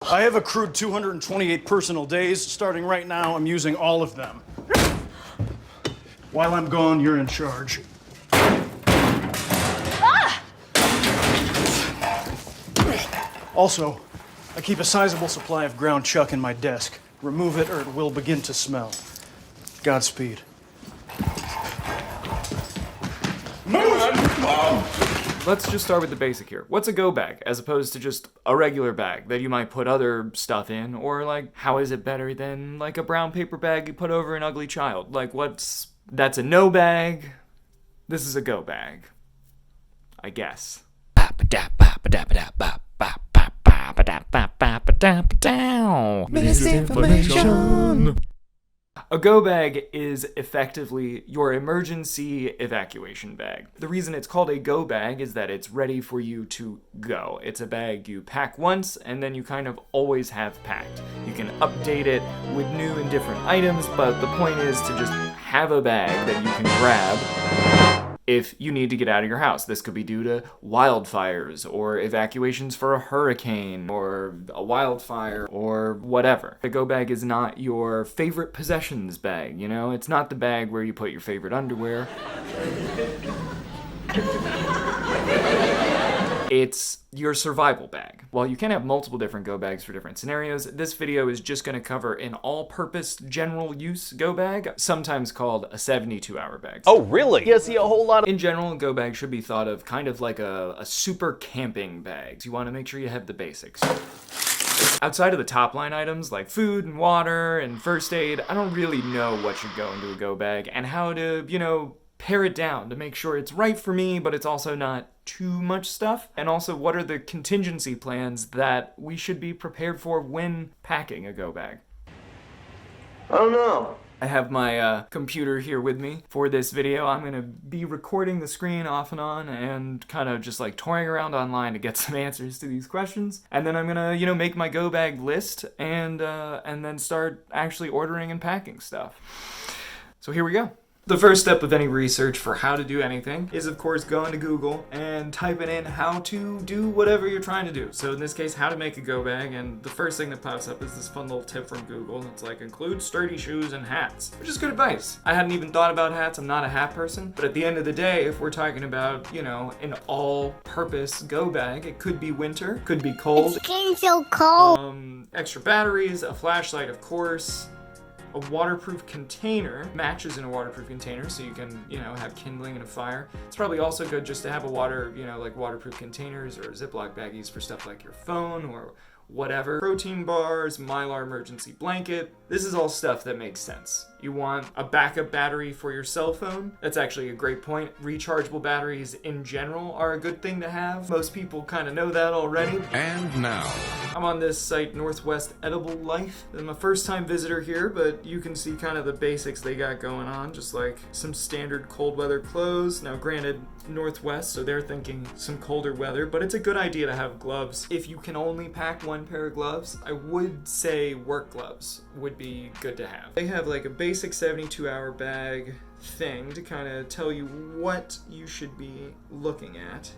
I have accrued 228 personal days. Starting right now, I'm using all of them. While I'm gone, you're in charge. Ah! Also, I keep a sizable supply of ground chuck in my desk. Remove it or it will begin to smell. Godspeed. Let's just start with the basic here. What's a go bag as opposed to just a regular bag that you might put other stuff in? Or like, how is it better than like a brown paper bag you put over an ugly child? Like that's a no bag. This is a go bag. I guess. Misinformation. A go bag is effectively your emergency evacuation bag. The reason it's called a go bag is that it's ready for you to go. It's a bag you pack once and then you kind of always have packed. You can update it with new and different items, but the point is to just have a bag that you can grab if you need to get out of your house. This could be due to wildfires or evacuations for a hurricane or a wildfire or whatever. A go bag is not your favorite possessions bag, you know? It's not the bag where you put your favorite underwear. It's your survival bag. While you can have multiple different go bags for different scenarios, this video is just going to cover an all-purpose general use go bag, sometimes called a 72-hour bag. Oh, really? Yeah, see a whole lot of... In general, a go bag should be thought of kind of like a super camping bag. You want to make sure you have the basics. Outside of the top line items like food and water and first aid, I don't really know what should go into a go bag and how to, you know, pare it down to make sure it's right for me, but it's also not too much stuff. And also, what are the contingency plans that we should be prepared for when packing a go bag? I don't know. I have my computer here with me for this video. I'm gonna be recording the screen off and on and kind of just like touring around online to get some answers to these questions. And then I'm gonna, you know, make my go bag list and then start actually ordering and packing stuff. So here we go. The first step of any research for how to do anything is, of course, going to Google and typing in how to do whatever you're trying to do. So in this case, how to make a go bag, and the first thing that pops up is this fun little tip from Google. It's like, include sturdy shoes and hats, which is good advice. I hadn't even thought about hats. I'm not a hat person. But at the end of the day, if we're talking about, you know, an all-purpose go bag, it could be winter, could be cold. It's getting so cold. Extra batteries, a flashlight, of course. A waterproof container, matches in a waterproof container, so you can, you know, have kindling and a fire. It's probably also good just to have a like waterproof containers or Ziploc baggies for stuff like your phone or whatever. Protein bars, Mylar emergency blanket. This is all stuff that makes sense. You want a backup battery for your cell phone. That's actually a great point. Rechargeable batteries in general are a good thing to have. Most people kind of know that already. And now, I'm on this site, Northwest Edible Life. I'm a first-time visitor here, but you can see kind of the basics they got going on, just like some standard cold weather clothes. Now, granted, Northwest, so they're thinking some colder weather, but it's a good idea to have gloves. If you can only pack one pair of gloves, I would say work gloves would be good to have. They have like a basic 72-hour bag thing to kind of tell you what you should be looking at.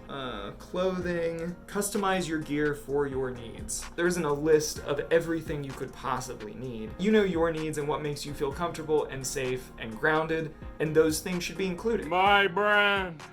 Clothing, customize your gear for your needs. There isn't a list of everything you could possibly need. You know your needs and what makes you feel comfortable and safe and grounded, and those things should be included. My brand.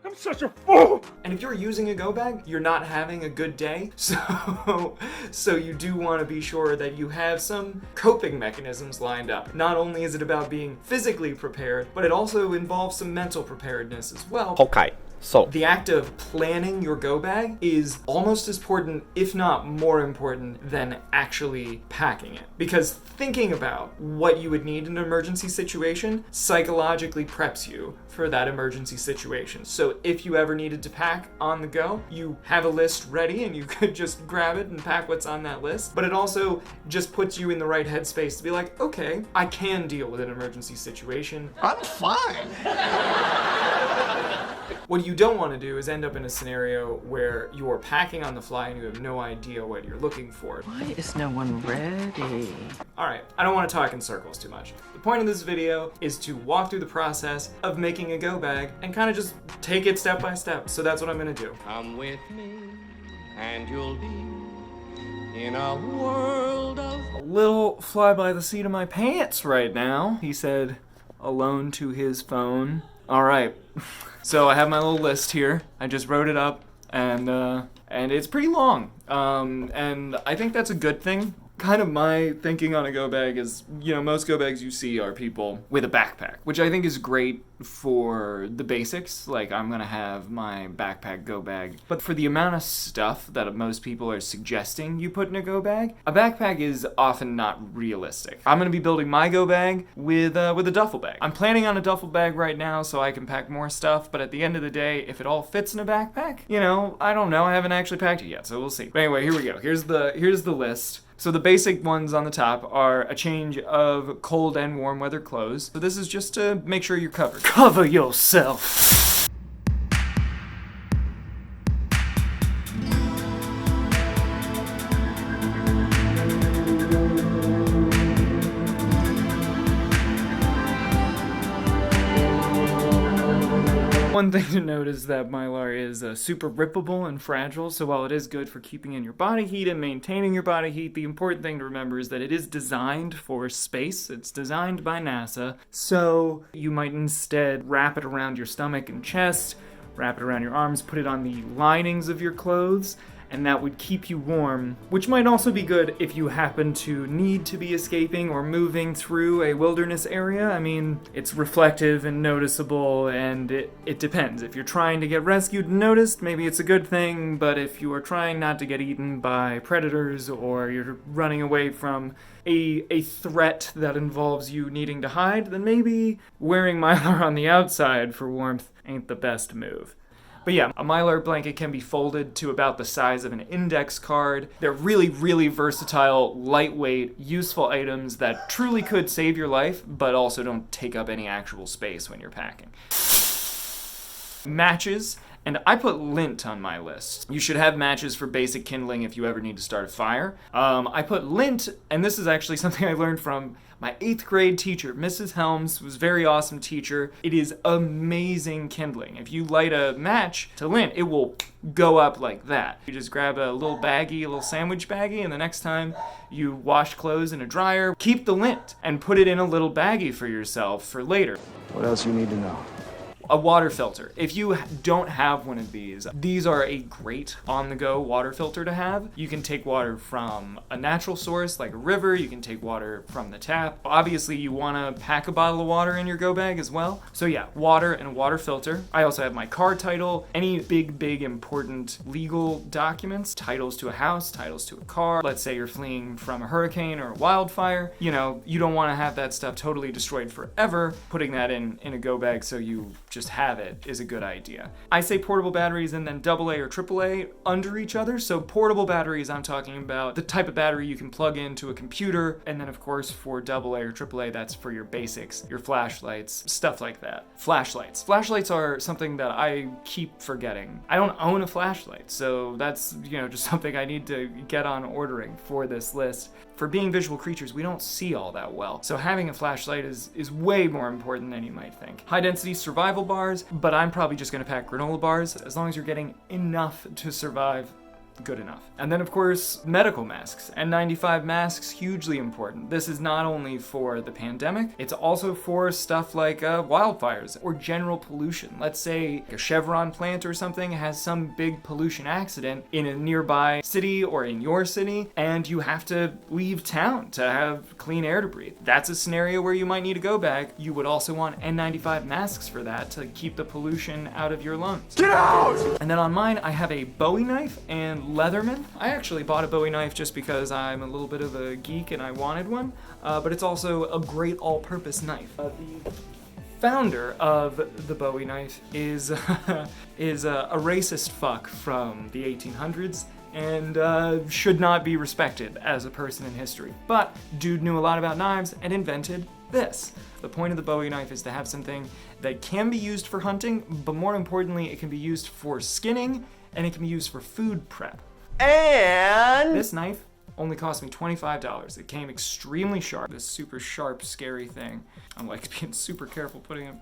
I'm such a fool! And if you're using a go bag, you're not having a good day, so you do want to be sure that you have some coping mechanisms lined up. Not only is it about being physically prepared, but it also involves some mental preparedness as well. Okay, so The act of planning your go bag is almost as important, if not more important, than actually packing it. Because thinking about what you would need in an emergency situation psychologically preps you for that emergency situation. So if you ever needed to pack on the go, you have a list ready and you could just grab it and pack what's on that list. But it also just puts you in the right headspace to be like, okay, I can deal with an emergency situation. I'm fine. What you don't want to do is end up in a scenario where you're packing on the fly and you have no idea what you're looking for. Why is no one ready? Alright, I don't want to talk in circles too much. The point of this video is to walk through the process of making a go bag and kind of just take it step by step. So that's what I'm going to do. Come with me, and you'll be In a world of... A little fly by the seat of my pants right now, he said, alone to his phone. All right, so I have my little list here. I just wrote it up, and it's pretty long. And I think that's a good thing. Kind of my thinking on a go bag is, you know, most go bags you see are people with a backpack, which I think is great for the basics. Like, I'm gonna have my backpack go bag. But for the amount of stuff that most people are suggesting you put in a go bag, a backpack is often not realistic. I'm gonna be building my go bag with a duffel bag. I'm planning on a duffel bag right now so I can pack more stuff, but at the end of the day, if it all fits in a backpack, you know, I don't know. I haven't actually packed it yet, so we'll see. But anyway, here we go. Here's the list. So the basic ones on the top are a change of cold and warm weather clothes. So this is just to make sure you're covered. Cover yourself. One thing to note is that Mylar is super rippable and fragile, so while it is good for keeping in your body heat and maintaining your body heat, the important thing to remember is that it is designed for space. It's designed by NASA, so you might instead wrap it around your stomach and chest, wrap it around your arms, put it on the linings of your clothes, and that would keep you warm, which might also be good if you happen to need to be escaping or moving through a wilderness area. I mean, it's reflective and noticeable, and it depends. If you're trying to get rescued and noticed, maybe it's a good thing, but if you are trying not to get eaten by predators or you're running away from a threat that involves you needing to hide, then maybe wearing Mylar on the outside for warmth ain't the best move. But yeah, a Mylar blanket can be folded to about the size of an index card. They're really, really versatile, lightweight, useful items that truly could save your life, but also don't take up any actual space when you're packing. Matches, and I put lint on my list. You should have matches for basic kindling if you ever need to start a fire. I put lint, and this is actually something I learned from my 8th grade teacher, Mrs. Helms, was a very awesome teacher. It is amazing kindling. If you light a match to lint, it will go up like that. You just grab a little baggie, a little sandwich baggie, and the next time you wash clothes in a dryer, keep the lint and put it in a little baggie for yourself for later. What else you need to know? A water filter. If you don't have one of these are a great on-the-go water filter to have. You can take water from a natural source like a river, you can take water from the tap. Obviously you want to pack a bottle of water in your go bag as well. So yeah, water and a water filter. I also have my car title, any big important legal documents, titles to a house, titles to a car. Let's say you're fleeing from a hurricane or a wildfire. You know, you don't want to have that stuff totally destroyed forever. Putting that in a go bag so you just have it is a good idea. I say portable batteries and then AA or AAA under each other. So portable batteries, I'm talking about the type of battery you can plug into a computer. And then of course for AA or AAA, that's for your basics, your flashlights, stuff like that. Flashlights. Flashlights are something that I keep forgetting. I don't own a flashlight, so that's, you know, just something I need to get on ordering for this list. For being visual creatures, we don't see all that well. So having a flashlight is way more important than you might think. High density survival bars, but I'm probably just gonna pack granola bars. As long as you're getting enough to survive, good enough. And then of course, medical masks. N95 masks, hugely important. This is not only for the pandemic, it's also for stuff like wildfires or general pollution. Let's say a Chevron plant or something has some big pollution accident in a nearby city or in your city, and you have to leave town to have clean air to breathe. That's a scenario where you might need a go bag. You would also want N95 masks for that to keep the pollution out of your lungs. Get out! And then on mine, I have a Bowie knife and Leatherman. I actually bought a Bowie knife just because I'm a little bit of a geek and I wanted one, but it's also a great all-purpose knife. The founder of the Bowie knife is a racist fuck from the 1800s and should not be respected as a person in history. But dude knew a lot about knives and invented this. The point of the Bowie knife is to have something that can be used for hunting, but more importantly, it can be used for skinning and it can be used for food prep. And this knife only cost me $25. It came extremely sharp. This super sharp, scary thing. I'm like being super careful putting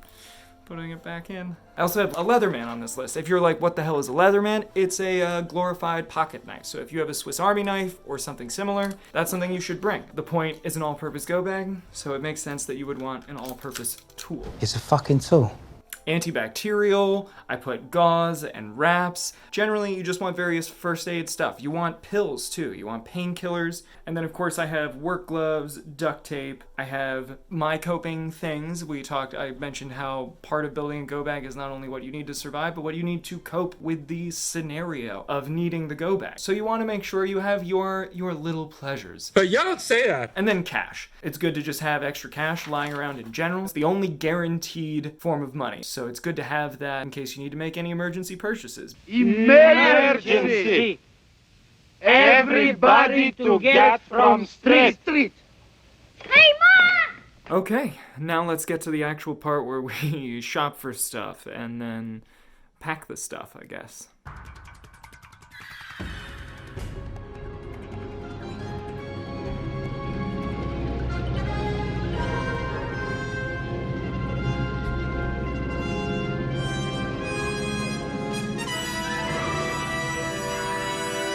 putting it back in. I also have a Leatherman on this list. If you're like, what the hell is a Leatherman? It's a glorified pocket knife. So if you have a Swiss Army knife or something similar, that's something you should bring. The point is an all-purpose go bag, so it makes sense that you would want an all-purpose tool. It's a fucking tool. Antibacterial, I put gauze and wraps. Generally, you just want various first aid stuff. You want pills too, you want painkillers. And then of course I have work gloves, duct tape, I have my coping things. I mentioned how part of building a go bag is not only what you need to survive, but what you need to cope with the scenario of needing the go bag. So you want to make sure you have your little pleasures. But you don't say that. And then cash. It's good to just have extra cash lying around in general. It's the only guaranteed form of money. So it's good to have that in case you need to make any emergency purchases. Emergency! Everybody to get from street! Hey, Mom! Okay, now let's get to the actual part where we shop for stuff and then pack the stuff, I guess.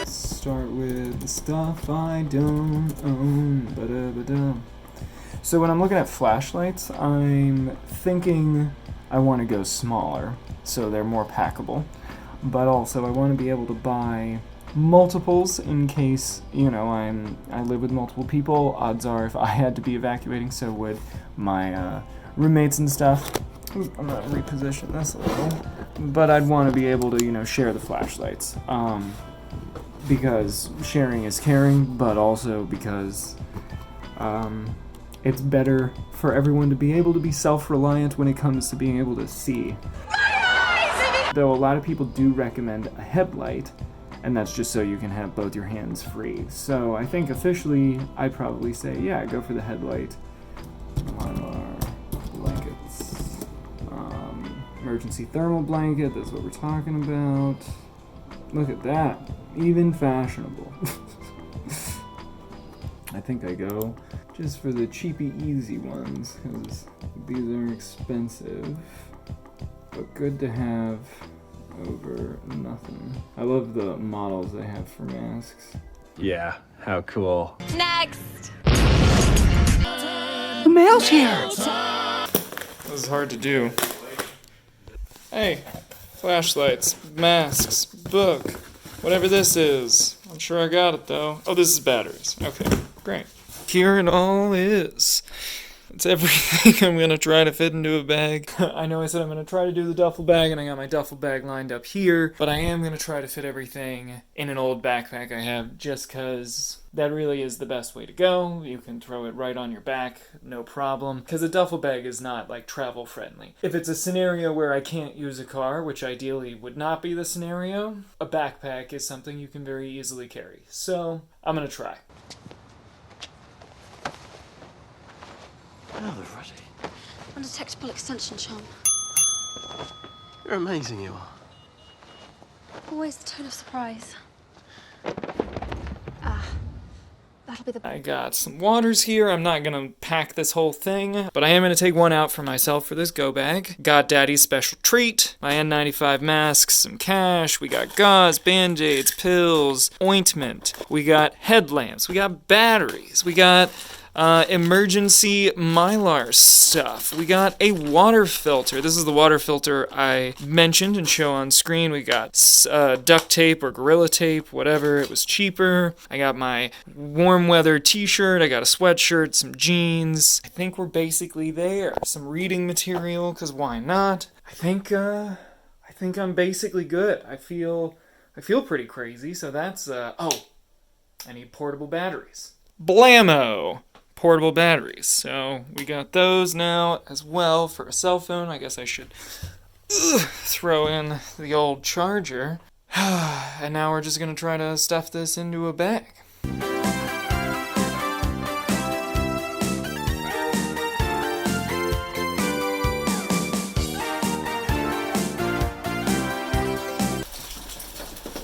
Start with the stuff I don't own. Ba-da-ba-da. So when I'm looking at flashlights, I'm thinking I want to go smaller, so they're more packable. But also I want to be able to buy multiples in case, I live with multiple people. Odds are if I had to be evacuating, so would my roommates and stuff. I'm gonna reposition this a little. But I'd want to be able to, share the flashlights. Because sharing is caring, but also because it's better for everyone to be able to be self-reliant when it comes to being able to see. Though a lot of people do recommend a headlight, and that's just so you can have both your hands free. So I think officially I'd probably say, yeah, go for the headlight. Mylar blankets. Emergency thermal blanket, that's what we're talking about. Look at that. Even fashionable. I think I go just for the cheapy easy ones, because these are expensive, but good to have over nothing. I love the models they have for masks. Yeah, how cool. Next! The mail's here! This is hard to do. Hey, flashlights, masks, book, whatever this is. I'm sure I got it though. Oh, this is batteries. Okay, great. Here it all is. It's everything I'm gonna try to fit into a bag. I know I said I'm gonna try to do the duffel bag, and I got my duffel bag lined up here, but I am gonna try to fit everything in an old backpack I have, just cause that really is the best way to go. You can throw it right on your back, no problem, because a duffel bag is not like travel friendly. If it's a scenario where I can't use a car, which ideally would not be the scenario, a backpack is something you can very easily carry. So I'm gonna try. Oh, they're ready. Undetectable extension charm. You're amazing, you are. Always the tone of surprise. That'll be the... I got some waters here. I'm not gonna pack this whole thing, but I am gonna take one out for myself for this go bag. Got Daddy's special treat, my N95 masks, some cash, we got gauze, band-aids, pills, ointment, we got headlamps, we got batteries, we got emergency Mylar stuff. We got a water filter. This is the water filter I mentioned and show on screen. We got duct tape or Gorilla Tape, whatever. It was cheaper. I got my warm weather t-shirt. I got a sweatshirt, some jeans. I think we're basically there. Some reading material, because why not? I think I'm basically good. I feel pretty crazy, so that's, oh, I need portable batteries. Blammo! Portable batteries. So we got those now as well for a cell phone. I guess I should throw in the old charger. And now we're just gonna try to stuff this into a bag.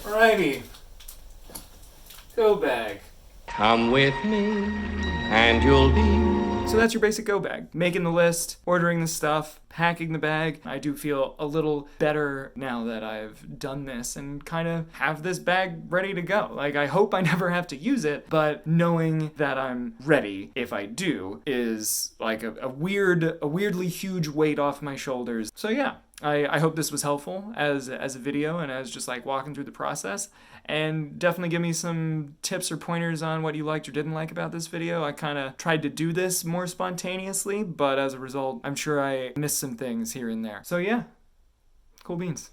Alrighty. Go bag. Come with me, and you'll be So that's your basic go bag. Making the list, ordering the stuff, packing the bag. I do feel a little better now that I've done this and kind of have this bag ready to go. Like, I hope I never have to use it, but knowing that I'm ready if I do is like a weirdly huge weight off my shoulders. So yeah, I hope this was helpful as a video and as just like walking through the process. And definitely give me some tips or pointers on what you liked or didn't like about this video. I kind of tried to do this more spontaneously, but as a result, I'm sure I missed some things here and there. So yeah, cool beans.